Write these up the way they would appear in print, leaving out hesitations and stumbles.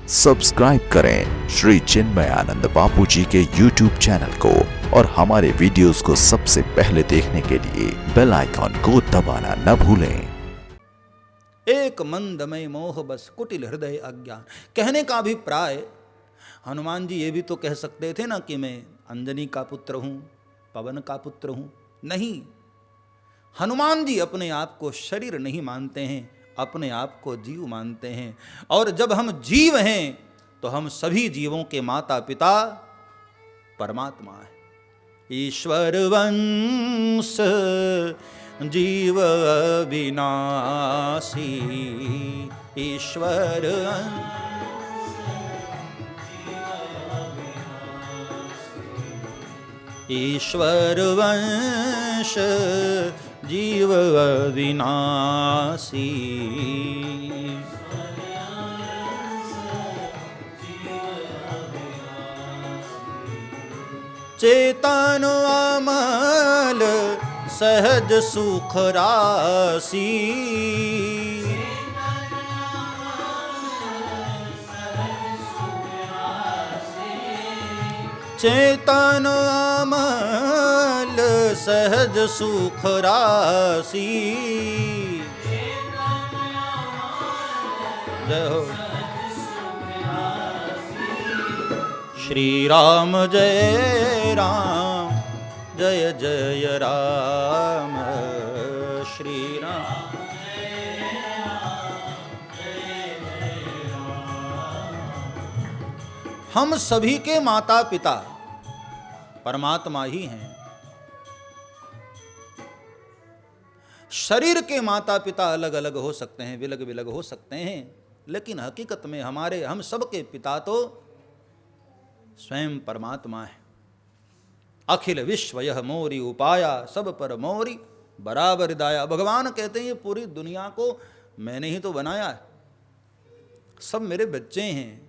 Subscribe करें श्री चिन्मयानंद बापू जी के YouTube channel को और हमारे वीडियोस को सबसे पहले देखने के लिए बेल आइकॉन को दबाना न भूलें। एक मंदमय मोह बस कुटिल हृदय अज्ञान। कहने का अभिप्राय, हनुमान जी ये भी तो कह सकते थे ना कि मैं अंजनी का पुत्र हूं, पवन का पुत्र हूं। नहीं, हनुमान जी अपने आप को शरीर नहीं मानते हैं, अपने आप को जीव मानते हैं। और जब हम जीव हैं तो हम सभी जीवों के माता पिता परमात्मा है। ईश्वर वंश जीव विनाशी, ईश्वर ईश्वर वंश जीव विनाशी। चेतन अमल सहज सुख राशि, चेतन अमल सहज सुख राशि। जय हो श्री राम, जय राम, जय जय राम, श्री राम। हम सभी के माता पिता परमात्मा ही हैं। शरीर के माता पिता अलग अलग हो सकते हैं, विलग विलग हो सकते हैं, लेकिन हकीकत में हम सबके पिता तो स्वयं परमात्मा है। अखिल विश्व यह मोरी उपाया, सब पर मोरी बराबर दाया। भगवान कहते हैं ये पूरी दुनिया को मैंने ही तो बनाया है, सब मेरे बच्चे हैं।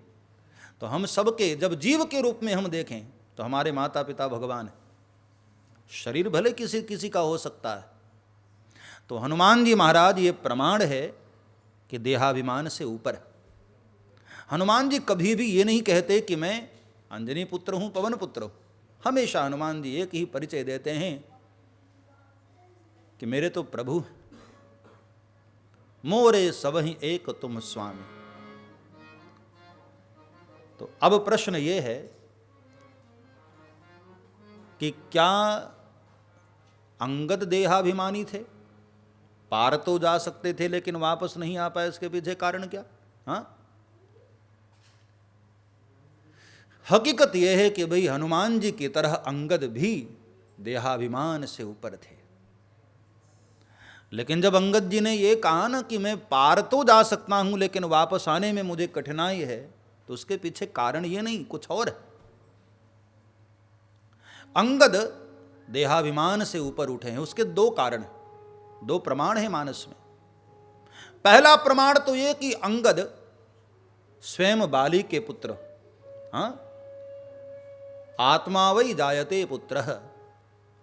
तो हम सबके जब जीव के रूप में हम देखें तो हमारे माता पिता भगवान है। शरीर भले किसी किसी का हो सकता है। तो हनुमान जी महाराज ये प्रमाण है कि देहाभिमान से ऊपर है। हनुमान जी कभी भी ये नहीं कहते कि मैं अंजनी पुत्र हूं, पवन पुत्र हूं। हमेशा हनुमान जी एक ही परिचय देते हैं कि मेरे तो प्रभु, मोरे सबहि एक तुम स्वामी। तो अब प्रश्न ये है कि क्या अंगद देहाभिमानी थे? पार तो जा सकते थे लेकिन वापस नहीं आ पाए, इसके पीछे कारण क्या? हाँ, हकीकत यह है कि भाई हनुमान जी की तरह अंगद भी देहाभिमान से ऊपर थे। लेकिन जब अंगद जी ने यह कहा ना कि मैं पार तो जा सकता हूं लेकिन वापस आने में मुझे कठिनाई है, तो उसके पीछे कारण ये नहीं, कुछ और है। अंगद देहाभिमान से ऊपर उठे हैं, उसके दो कारण, दो प्रमाण हैं मानस में। पहला प्रमाण तो ये कि अंगद स्वयं बाली के पुत्र, हाँ, आत्मा वही जायते पुत्र,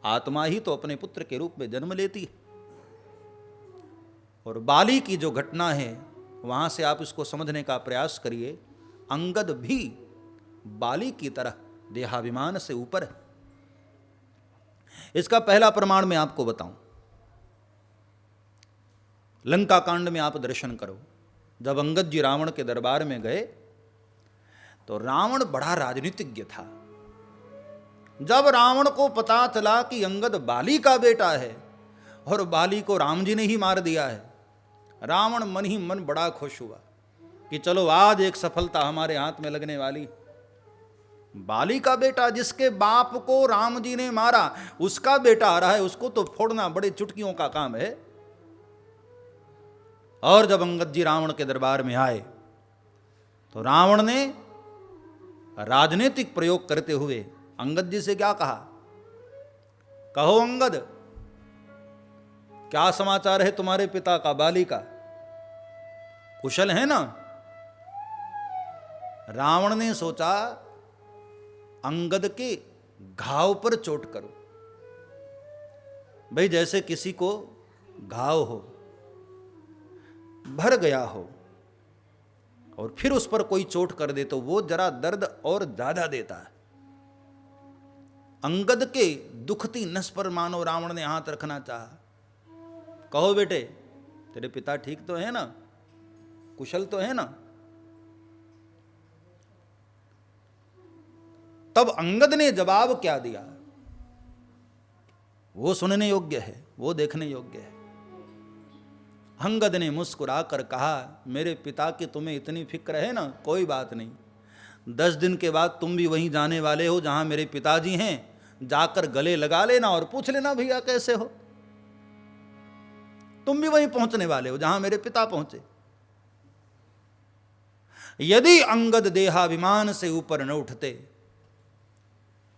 आत्मा ही तो अपने पुत्र के रूप में जन्म लेती है। और बाली की जो घटना है वहां से आप इसको समझने का प्रयास करिए। अंगद भी बाली की तरह देहाभिमान से ऊपर है। इसका पहला प्रमाण मैं आपको बताऊं। लंका कांड में आप दर्शन करो। जब अंगद जी रावण के दरबार में गए तो रावण बड़ा राजनीतिज्ञ था। जब रावण को पता चला कि अंगद बाली का बेटा है और बाली को राम जी ने ही मार दिया है, रावण मन ही मन बड़ा खुश हुआ कि चलो आज एक सफलता हमारे हाथ में लगने वाली। बाली का बेटा, जिसके बाप को राम जी ने मारा, उसका बेटा आ रहा है, उसको तो फोड़ना बड़े चुटकियों का काम है। और जब अंगद जी रावण के दरबार में आए तो रावण ने राजनीतिक प्रयोग करते हुए अंगद जी से क्या कहा? कहो अंगद, क्या समाचार है तुम्हारे पिता का, बाली का, कुशल है ना? रावण ने सोचा अंगद के घाव पर चोट करो। भाई जैसे किसी को घाव हो, भर गया हो और फिर उस पर कोई चोट कर दे तो वो जरा दर्द और ज्यादा देता है। अंगद के दुखती नस पर मानो रावण ने हाथ रखना चाहा। कहो बेटे, तेरे पिता ठीक तो है ना, कुशल तो है ना? तब अंगद ने जवाब क्या दिया, वो सुनने योग्य है, वो देखने योग्य है। अंगद ने मुस्कुराकर कहा, मेरे पिता की तुम्हें इतनी फिक्र है ना, कोई बात नहीं। 10 दिन के बाद तुम भी वहीं जाने वाले हो जहां मेरे पिताजी हैं, जाकर गले लगा लेना और पूछ लेना भैया कैसे हो। तुम भी वहीं पहुंचने वाले हो जहां मेरे पिता पहुंचे। यदि अंगद देहाभिमान से ऊपर न उठते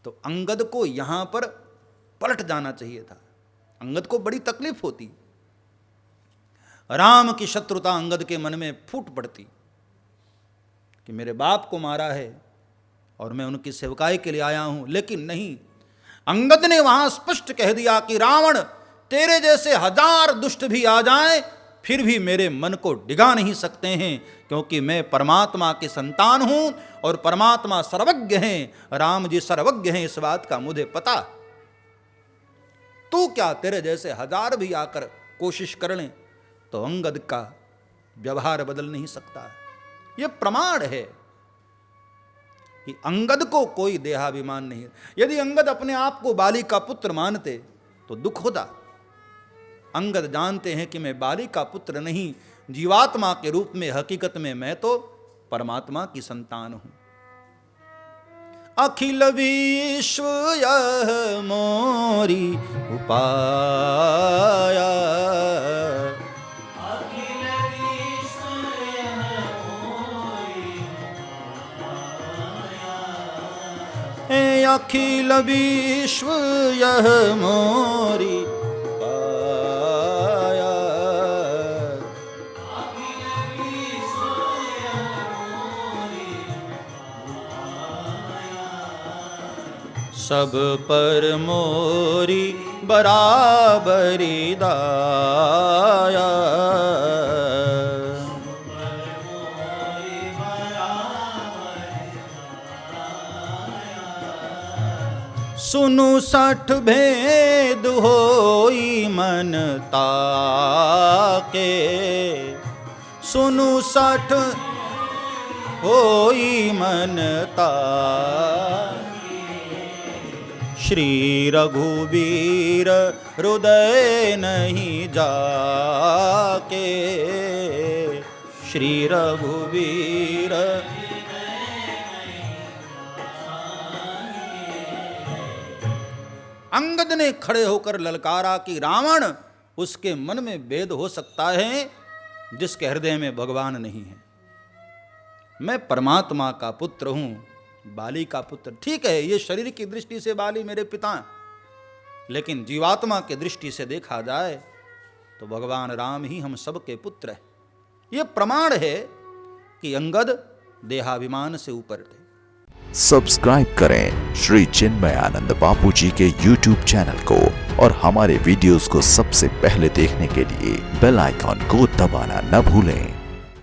तो अंगद को यहां पर पलट जाना चाहिए था। अंगद को बड़ी तकलीफ होती, राम की शत्रुता अंगद के मन में फूट पड़ती कि मेरे बाप को मारा है और मैं उनकी सेवकाई के लिए आया हूं। लेकिन नहीं, अंगद ने वहां स्पष्ट कह दिया कि रावण, तेरे जैसे 1000 दुष्ट भी आ जाएं फिर भी मेरे मन को डिगा नहीं सकते हैं, क्योंकि मैं परमात्मा की संतान हूं और परमात्मा सर्वज्ञ हैं। राम जी सर्वज्ञ हैं, इस बात का मुझे पता। तू क्या, तेरे जैसे 1000 भी आकर कोशिश कर लें तो अंगद का व्यवहार बदल नहीं सकता। यह प्रमाण है कि अंगद को कोई देहाभिमान नहीं है। यदि अंगद अपने आप को बाली का पुत्र मानते तो दुख होता। अंगद जानते हैं कि मैं बाली का पुत्र नहीं, जीवात्मा के रूप में हकीकत में मैं तो परमात्मा की संतान हूं। अखिल विश्व यह मोरी उपाया, अखिल विश्व यह मोरी पाया, सब पर मोरी बराबरी दाया। सुनु 60 भेद होई मन ताके, सुनु 60 होई मन ताके। श्री रघुबीर हृदय नहीं जाके, श्री रघुबीर। अंगद ने खड़े होकर ललकारा कि रावण, उसके मन में भेद हो सकता है जिसके हृदय में भगवान नहीं है। मैं परमात्मा का पुत्र हूं, बाली का पुत्र। ठीक है, ये शरीर की दृष्टि से बाली मेरे पिता हैं, लेकिन जीवात्मा की दृष्टि से देखा जाए तो भगवान राम ही हम सबके पुत्र हैं। यह प्रमाण है कि अंगद देहाभिमान से ऊपर थे। सब्सक्राइब करें श्री चिन्मयानंद बापू जी के YouTube चैनल को और हमारे वीडियोस को सबसे पहले देखने के लिए बेल आइकॉन को दबाना न भूलें।